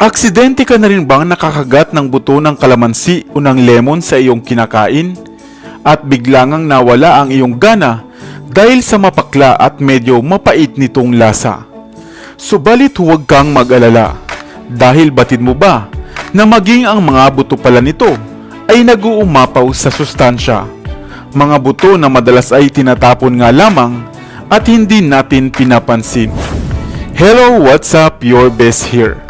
Aksidente ka na rin bang nakakagat ng buto ng kalamansi o ng lemon sa iyong kinakain? At biglang nawala ang iyong gana dahil sa mapakla at medyo mapait nitong lasa. Subalit huwag kang mag-alala dahil batid mo ba na maging ang mga buto pala nito ay nag-uumapaw sa sustansya. Mga buto na madalas ay tinatapon nga lamang at hindi natin pinapansin. Hello, what's up? Your best here.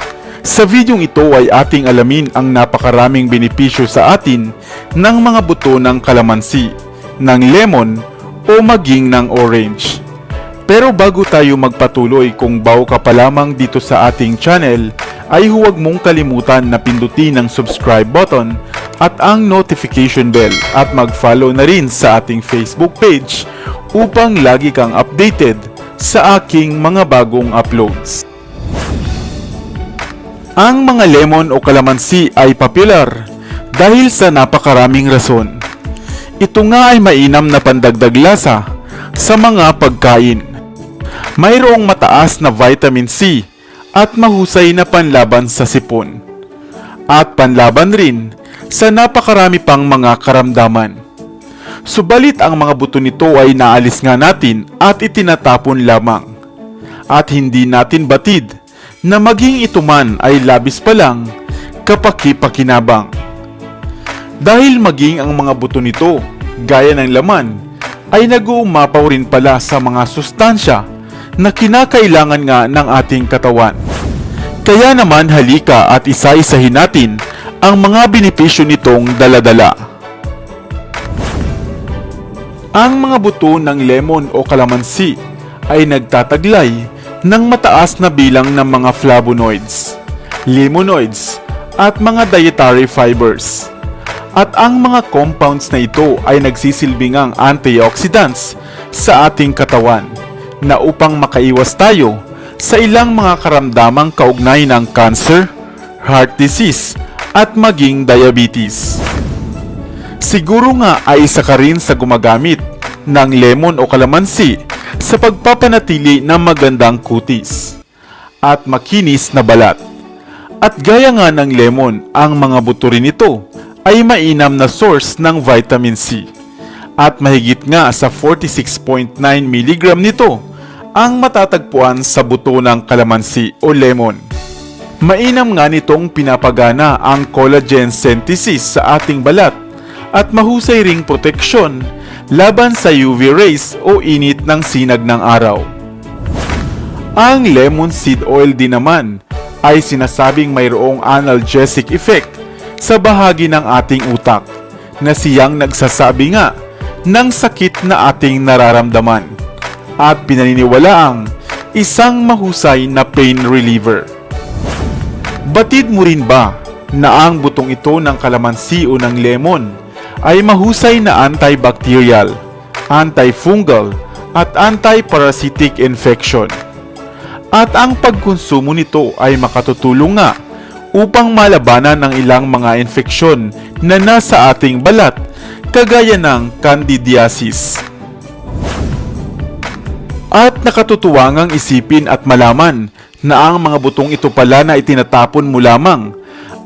Sa videong ito ay ating alamin ang napakaraming benepisyo sa atin ng mga buto ng kalamansi, ng lemon o maging ng orange. Pero bago tayo magpatuloy, kung bago ka pa lamang dito sa ating channel, ay huwag mong kalimutan na pindutin ang subscribe button at ang notification bell at mag-follow na rin sa ating Facebook page upang lagi kang updated sa aking mga bagong uploads. Ang mga lemon o kalamansi ay popular dahil sa napakaraming rason. Ito nga ay mainam na pandagdag lasa sa mga pagkain. Mayroong mataas na vitamin C at mahusay na panlaban sa sipon. At panlaban rin sa napakarami pang mga karamdaman. Subalit ang mga buto nito ay naalis nga natin at itinatapon lamang. At hindi natin batid na maging ito man ay labis pa lang kapaki-pakinabang. Dahil maging ang mga buto nito, gaya ng laman, ay nag-uumapaw rin pala sa mga sustansya na kinakailangan nga ng ating katawan. Kaya naman halika at isa-isahin natin ang mga benepisyo nitong dala-dala. Ang mga buto ng lemon o kalamansi ay nagtataglay ng mataas na bilang ng mga flavonoids, limonoids, at mga dietary fibers. At ang mga compounds na ito ay nagsisilbing ang antioxidants sa ating katawan na upang makaiwas tayo sa ilang mga karamdamang kaugnay ng cancer, heart disease, at maging diabetes. Siguro nga ay isa ka rin sa gumagamit ng lemon o kalamansi sa pagpapanatili ng magandang kutis at makinis na balat. At gaya nga ng lemon, ang mga buto rin nito ay mainam na source ng vitamin C. At mahigit nga sa 46.9 mg nito ang matatagpuan sa buto ng kalamansi o lemon. Mainam nga nitong pinapagana ang collagen synthesis sa ating balat at mahusay ring proteksyon laban sa UV rays o init ng sinag ng araw. Ang lemon seed oil din naman ay sinasabing mayroong analgesic effect sa bahagi ng ating utak na siyang nagsasabi nga ng sakit na ating nararamdaman at pinaniniwalaang isang mahusay na pain reliever. Batid mo rin ba na ang butong ito ng kalamansi o ng lemon ay mahusay na antibacterial, antifungal, at antiparasitic infection. At ang pagkonsumo nito ay makatutulong nga upang malabanan ng ilang mga infeksyon na nasa ating balat kagaya ng candidiasis. At nakatutuwa ngang isipin at malaman na ang mga butong ito pala na itinatapon mo lamang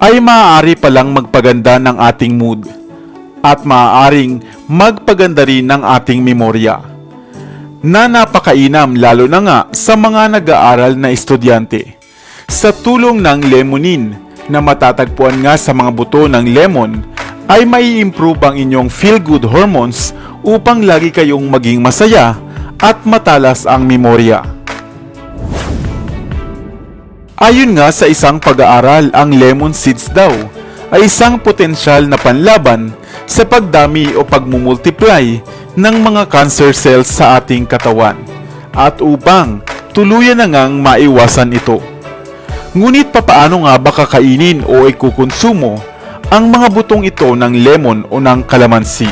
ay maaari palang magpaganda ng ating mood at maaaring magpaganda rin ng ating memorya na napakainam lalo na nga sa mga nag-aaral na estudyante. Sa tulong ng lemonin na matatagpuan nga sa mga buto ng lemon ay mai-improve ang inyong feel-good hormones upang lagi kayong maging masaya at matalas ang memorya. Ayon nga sa isang pag-aaral, ang lemon seeds daw ay isang potensyal na panlaban sa pagdami o pagmumultiply ng mga cancer cells sa ating katawan at upang tuluyan na ngang maiwasan ito. Ngunit papaano nga ba kakainin o ikukonsumo ang mga butong ito ng lemon o ng kalamansi?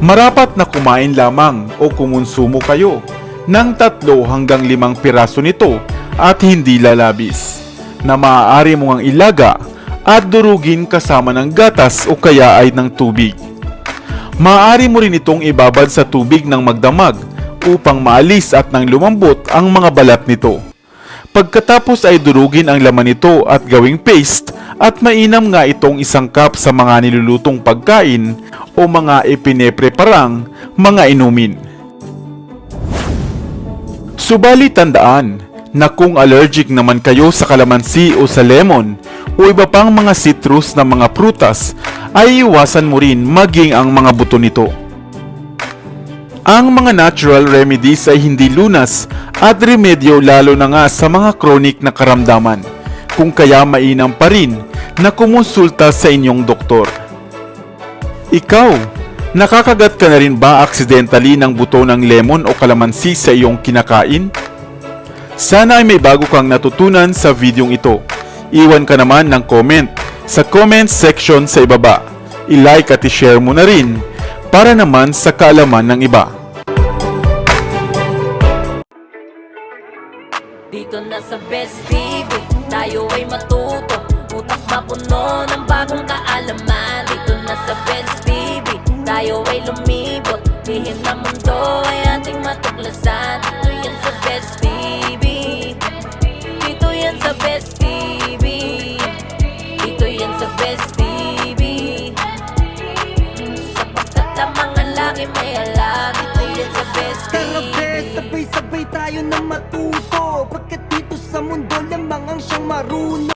Marapat na kumain lamang o kumonsumo kayo ng 3 hanggang 5 piraso nito at hindi lalabis na maaari mo ngang ilaga at durugin kasama ng gatas o kaya ay ng tubig. Maaari mo rin itong ibabad sa tubig ng magdamag upang maalis at nang lumambot ang mga balat nito. Pagkatapos ay durugin ang laman nito at gawing paste at mainam nga itong isang cup sa mga nilulutong pagkain o mga ipinepreparang mga inumin. Subalit tandaan na kung allergic naman kayo sa kalamansi o sa lemon o iba pang mga citrus na mga prutas ay iwasan mo rin maging ang mga buto nito. Ang mga natural remedies ay hindi lunas at remedyo lalo na nga sa mga chronic na karamdaman, kung kaya mainam pa rin na kumonsulta sa inyong doktor. Ikaw, nakakagat ka na rin ba accidentally ng buto ng lemon o kalamansi sa iyong kinakain? Sana ay may bago kang natutunan sa videong ito. Iwan ka naman ng comment sa comment section sa ibaba. I-like at i-share mo na rin para naman sa kaalaman ng iba. Dito na sa Best TV, tayo ay matuto. Utak mapuno ng bagong kaalaman. Dito na sa Best TV, tayo ay lumibot. Lihim na mundo ay ating matuklasan. Dito yan sa Best TV, dito yan sa Best TV, dito yan sa Best TV. Sapagkat ang mga laki may alam. Dito yan sa Best Tara TV. bes, sabay-sabay tayo na matuto. Pagkat dito sa mundo lamang ang siyang marunong.